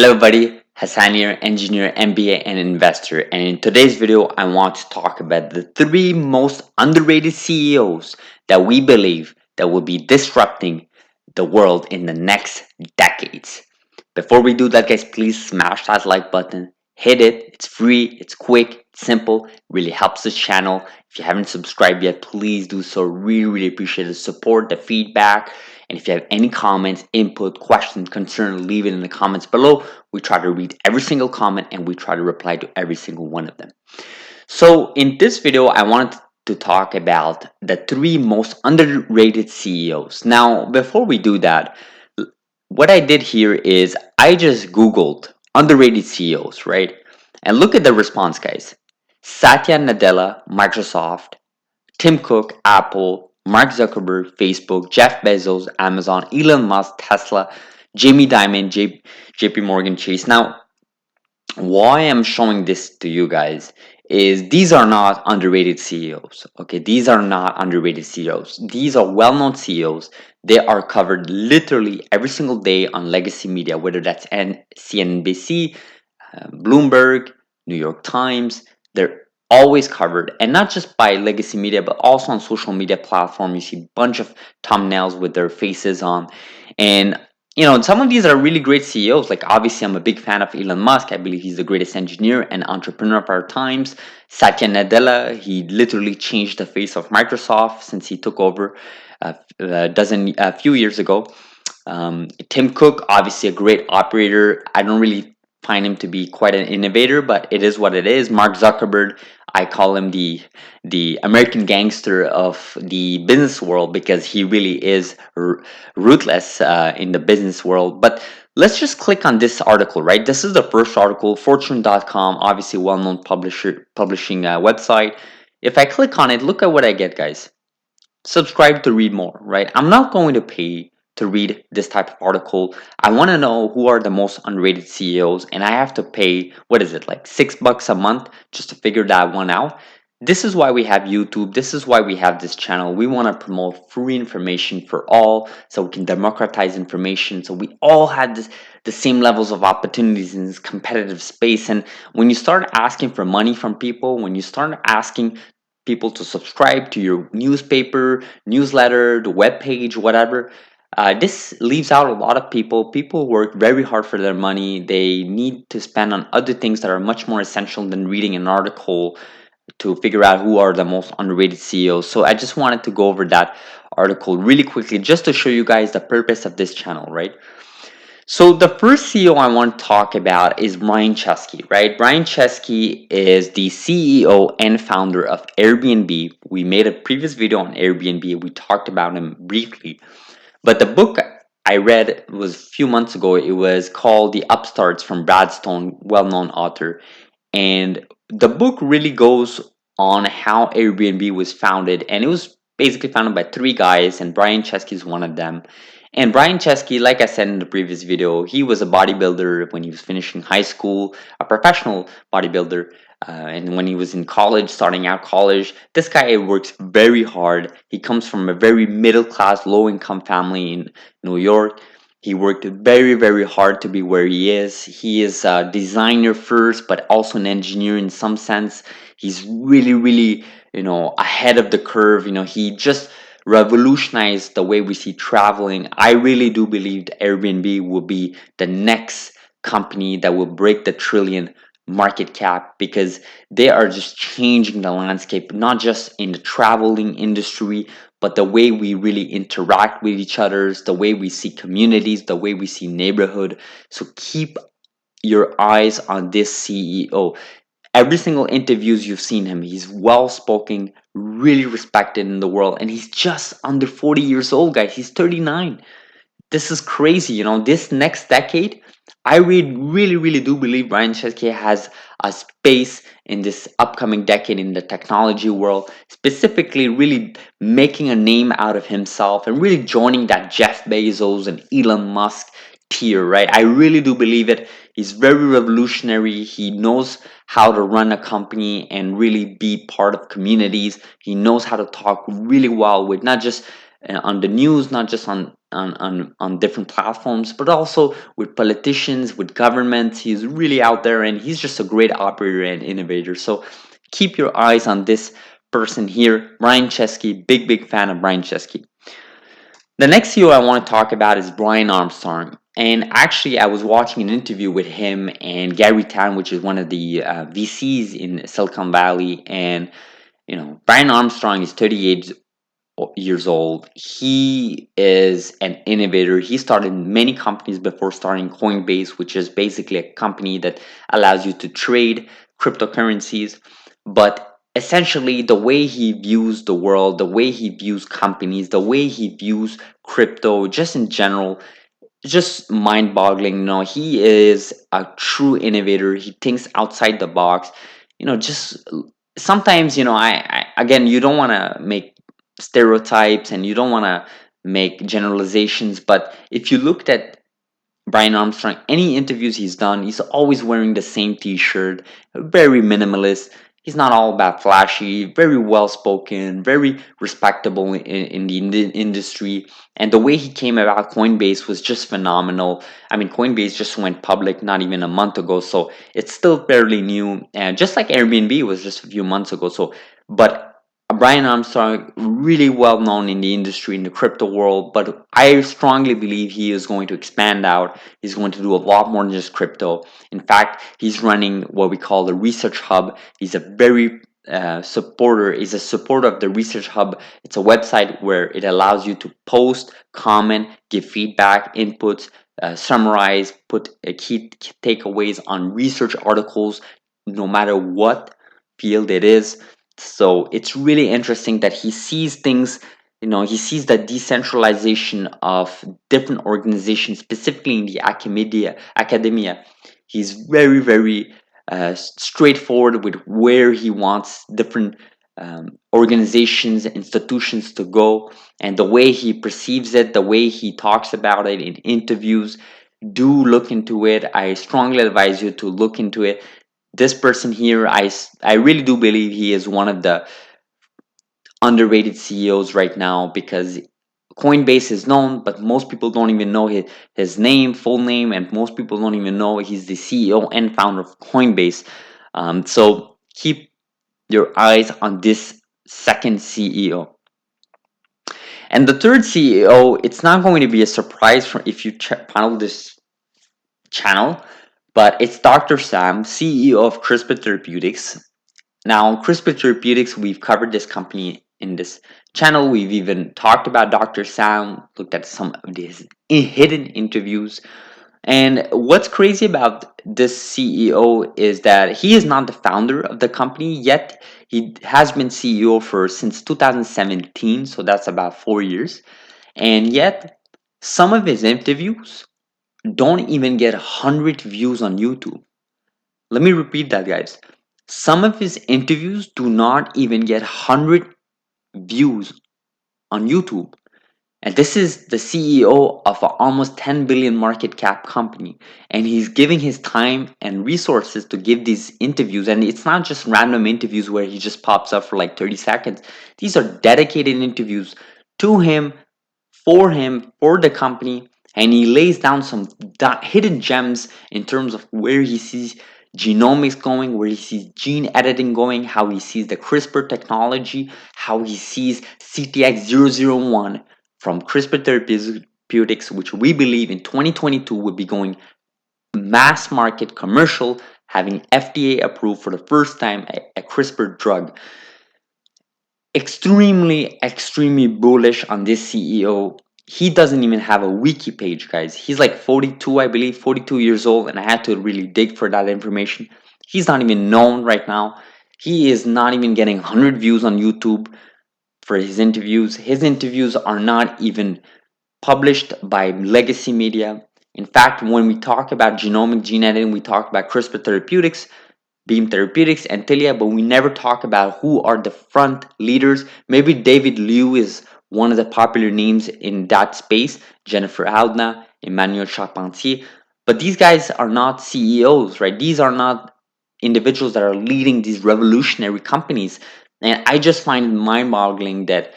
Hello everybody, Hassan here, engineer, MBA and investor, and in today's video I want to talk about the three most underrated CEOs that we believe that will be disrupting the world in the next decades. Before we do that guys, please smash that like button, hit it, it's free, it's quick, it's simple, really helps the channel. If you haven't subscribed yet, please do so. Really appreciate the support, the feedback. And if you have any comments, input, questions, concern, leave it in the comments below. We try to read every single comment and we try to reply to every single one of them. So in this video, I wanted to talk about the three most underrated CEOs. Now, before we do that, what I did here is I just Googled underrated CEOs, right? And look at the response, guys. Satya Nadella, Microsoft, Tim Cook, Apple, Mark Zuckerberg, Facebook, Jeff Bezos, Amazon, Elon Musk, Tesla, Jamie Dimon, JP Morgan Chase. Now, why I'm showing this to you guys is these are not underrated CEOs. Okay, these are not underrated CEOs. These are well-known CEOs. They are covered literally every single day on legacy media, whether that's CNBC, Bloomberg, New York Times. They're always covered, and not just by legacy media, but also on social media platform. You see a bunch of thumbnails with their faces on, and some of these are really great CEOs. Like obviously, I'm a big fan of Elon Musk. I believe he's the greatest engineer and entrepreneur of our times. Satya Nadella, he literally changed the face of Microsoft since he took over a few years ago. Tim Cook, obviously a great operator. I don't really find him to be quite an innovator, but it is what it is. Mark Zuckerberg, I call him the American gangster of the business world because he really is ruthless in the business world. But let's just click on this article, right? This is the first article, Fortune.com, obviously well-known publishing website. If I click on it, look at what I get, guys. Subscribe to read more, right? I'm not going to pay to read this type of article. I want to know who are the most underrated CEOs, and I have to pay, what is it, like $6 a month just to figure that one out. This is why we have YouTube. This is why we have this channel. We want to promote free information for all so we can democratize information so we all have the same levels of opportunities in this competitive space. And when you start asking for money from people, when you start asking people to subscribe to your newspaper, newsletter, the web page, whatever. This leaves out a lot of people. People work very hard for their money. They need to spend on other things that are much more essential than reading an article to figure out who are the most underrated CEOs. So I just wanted to go over that article really quickly just to show you guys the purpose of this channel, right? So the first CEO I want to talk about is Brian Chesky, right? Brian Chesky is the CEO and founder of Airbnb. We made a previous video on Airbnb. We talked about him briefly. But the book I read was a few months ago. It was called The Upstarts from Brad Stone, well-known author. And the book really goes on how Airbnb was founded. And it was basically founded by three guys, and Brian Chesky is one of them. And Brian Chesky, like I said in the previous video, he was a bodybuilder when he was finishing high school, a professional bodybuilder. And when he was in college, starting out college, this guy works very hard. He comes from a very middle class, low income family in New York. He worked very hard to be where he is. He is a designer first, but also an engineer in some sense. He's really, ahead of the curve. He just revolutionized the way we see traveling. I really do believe that Airbnb will be the next company that will break the trillion market cap because they are just changing the landscape, not just in the traveling industry, but the way we really interact with each other, the way we see communities, the way we see neighborhood. So keep your eyes on this CEO. Every single interviews you've seen him, he's well spoken, really respected in the world, and he's just under 40 years old, guys. He's 39. This is crazy. This next decade, I really do believe Brian Chesky has a space in this upcoming decade in the technology world, specifically really making a name out of himself and really joining that Jeff Bezos and Elon Musk tier, right? I really do believe it. He's very revolutionary. He knows how to run a company and really be part of communities. He knows how to talk really well with not just on the news, not just on on different platforms, but also with politicians, with governments. He's really out there, and he's just a great operator and innovator. So keep your eyes on this person here, Brian Chesky. Big fan of Brian Chesky. The next CEO I want to talk about is Brian Armstrong. And actually, I was watching an interview with him and Gary Tan, which is one of the VCs in Silicon Valley. And Brian Armstrong is 38 years old. He is an innovator. He started many companies before starting Coinbase, which is basically a company that allows you to trade cryptocurrencies. But essentially, the way he views the world, the way he views companies, the way he views crypto, just in general, just mind-boggling. He is a true innovator. He thinks outside the box. Just sometimes, I again, you don't want to make stereotypes and you don't want to make generalizations, but if you looked at Brian Armstrong, any interviews he's done, he's always wearing the same t-shirt, very minimalist. He's not all about flashy, very well spoken, very respectable in the industry. And the way he came about Coinbase was just phenomenal. I mean, Coinbase just went public not even a month ago, so it's still fairly new. And just like Airbnb was just a few months ago. But Brian Armstrong, really well known in the industry, in the crypto world, but I strongly believe he is going to expand out. He's going to do a lot more than just crypto. In fact, he's running what we call the Research Hub. He's a very he's a supporter of the Research Hub. It's a website where it allows you to post, comment, give feedback, inputs, summarize, put key takeaways on research articles, no matter what field it is. So it's really interesting that he sees things, he sees the decentralization of different organizations, specifically in the academia. He's very straightforward with where he wants different organizations, institutions to go, and the way he perceives it, the way he talks about it in interviews. Do look into it. I strongly advise you to look into it. This person here, I really do believe he is one of the underrated CEOs right now, because Coinbase is known, but most people don't even know his name, full name, and most people don't even know he's the CEO and founder of Coinbase. So keep your eyes on this second CEO. And the third CEO, it's not going to be a surprise if you follow this channel, but it's Dr. Sam, CEO of CRISPR Therapeutics. Now, CRISPR Therapeutics, we've covered this company in this channel. We've even talked about Dr. Sam, looked at some of his hidden interviews. And what's crazy about this CEO is that he is not the founder of the company yet. He has been CEO since 2017, so that's about 4 years. And yet, some of his interviews don't even get 100 views on YouTube. Let me repeat that, guys. Some of his interviews do not even get 100 views on YouTube. And this is the CEO of an almost 10 billion market cap company. And he's giving his time and resources to give these interviews. And it's not just random interviews where he just pops up for like 30 seconds. These are dedicated interviews to him, for the company. And he lays down some hidden gems in terms of where he sees genomics going, where he sees gene editing going, how he sees the CRISPR technology, how he sees CTX001 from CRISPR Therapeutics, which we believe in 2022 will be going mass market commercial, having FDA approved for the first time a CRISPR drug. Extremely bullish on this CEO. He doesn't even have a wiki page, guys. He's like 42, I believe, 42 years old, and I had to really dig for that information. He's not even known right now. He is not even getting 100 views on YouTube for his interviews. His interviews are not even published by legacy media. In fact, when we talk about genomic gene editing, we talk about CRISPR Therapeutics, Beam Therapeutics, and Tilia, but we never talk about who are the front leaders. Maybe David Liu is one of the popular names in that space, Jennifer Doudna, Emmanuel Charpentier, but these guys are not CEOs, right? These are not individuals that are leading these revolutionary companies. And I just find it mind-boggling that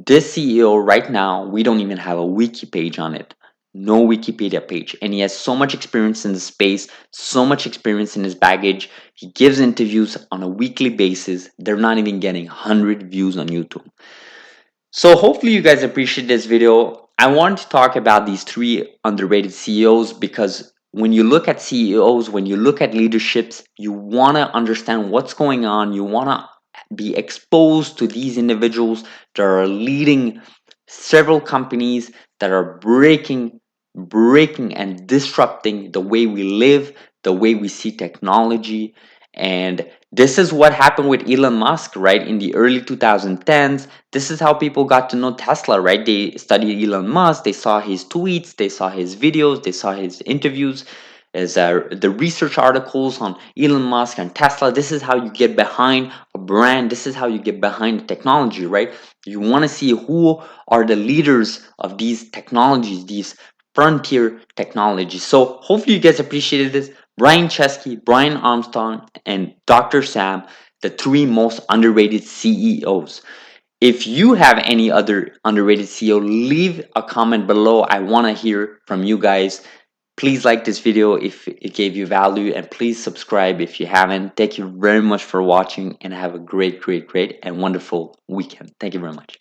This CEO right now, we don't even have a wiki page on it. No Wikipedia page. And he has so much experience in the space, so much experience in his baggage. He gives interviews on a weekly basis. They're not even getting 100 views on YouTube. So hopefully you guys appreciate this video. I want to talk about these three underrated CEOs because when you look at CEOs, when you look at leaderships, you want to understand what's going on. You want to be exposed to these individuals that are leading several companies that are breaking and disrupting the way we live, the way we see technology. And this is what happened with Elon Musk, right? In the early 2010s, this is how people got to know Tesla, right? They studied Elon Musk, they saw his tweets, they saw his videos, they saw his interviews, as the research articles on Elon Musk and Tesla. This is how you get behind a brand. This is how you get behind technology, right? You want to see who are the leaders of these technologies, these frontier technologies. So hopefully you guys appreciated this. Brian Chesky, Brian Armstrong, and Dr. Sam, the three most underrated CEOs. If you have any other underrated CEO, leave a comment below. I want to hear from you guys. Please like this video if it gave you value, and please subscribe if you haven't. Thank you very much for watching, and have a great and wonderful weekend. Thank you very much.